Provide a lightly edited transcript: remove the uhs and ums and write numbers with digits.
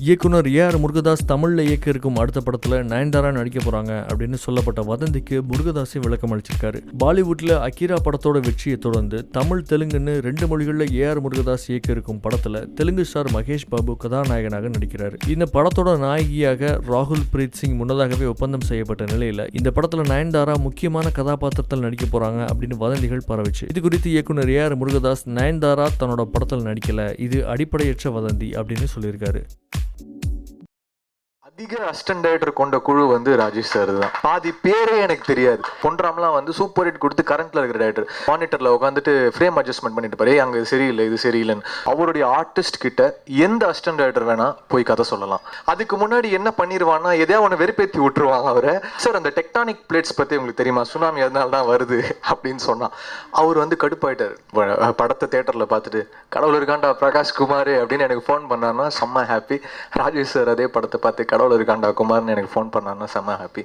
இயக்குனர் ஏ.ஆர். முருகதாஸ் தமிழில் இயக்க இருக்கும் அடுத்த படத்தில் நயன்தாரா நடிக்க போகிறாங்க அப்படின்னு சொல்லப்பட்ட வதந்திக்கு முருகதாஸே விளக்கம் அளிச்சிருக்காரு. பாலிவுட்டில் அக்கீரா படத்தோட வெற்றியை தொடர்ந்து தமிழ் தெலுங்குன்னு 2 மொழிகளில் ஏ.ஆர். முருகதாஸ் இயக்க இருக்கும் படத்தில் தெலுங்கு ஸ்டார் மகேஷ் பாபு கதாநாயகனாக நடிக்கிறார். இந்த படத்தோட நாயகியாக ராகுல் பிரீத் சிங் முன்னதாகவே ஒப்பந்தம் செய்யப்பட்ட நிலையில் இந்த படத்தில் நயன்தாரா முக்கியமான கதாபாத்திரத்தில் நடிக்க போகிறாங்க அப்படின்னு வதந்திகள் பரவிச்சு. இது குறித்து இயக்குனர் ஏ.ஆர். முருகதாஸ் நயன்தாரா தன்னோட படத்தில் நடிக்கல, இது அடிப்படையற்ற வதந்தி அப்படின்னு சொல்லியிருக்காரு. அதிக அசிஸ்டன்ட் டைரக்டர் கொண்ட குழு வந்து ராஜேஷ் சார் தான். பாதி பேரே எனக்கு தெரியாது. பொன்ராம்லாம் வந்து சூப்பர் ஹிட் கொடுத்து கரண்ட்ல இருக்கிற டைரக்டர் மானிட்டர்ல உட்காந்துட்டு ஃப்ரேம் அட்ஜஸ்ட்மெண்ட் பண்ணிட்டு பாரு, அங்க சரியில்லை இது சரியில்லைன்னு. அவருடைய ஆர்டிஸ்ட் கிட்ட எந்த அசிஸ்டன்ட் டைரக்டர் வேணா போய் கதை சொல்லலாம். அதுக்கு முன்னாடி என்ன பண்ணிடுவான்னா எதையா ஒன்று வெறுப்பேற்றி விட்டுருவாங்க அவரை. சார் அந்த டெக்டானிக் பிளேட்ஸ் பத்தி உங்களுக்கு தெரியுமா, சுனாமி அதனால தான் வருது அப்படின்னு சொன்னா அவர் வந்து கடுப்பாயிட்டார். படத்தை தியேட்டர்ல பார்த்துட்டு கடவுள் இருக்காண்டா பிரகாஷ் குமார் அப்படின்னு எனக்கு ஃபோன் பண்ணாருன்னா செம்ம ஹாப்பி. ராஜேஷ் சார் அதே படத்தை பார்த்து கடவுள் இருக்காண்டா குமார்னு எனக்கு ஃபோன் பண்ணாருன்னா செம்ம ஹாப்பி.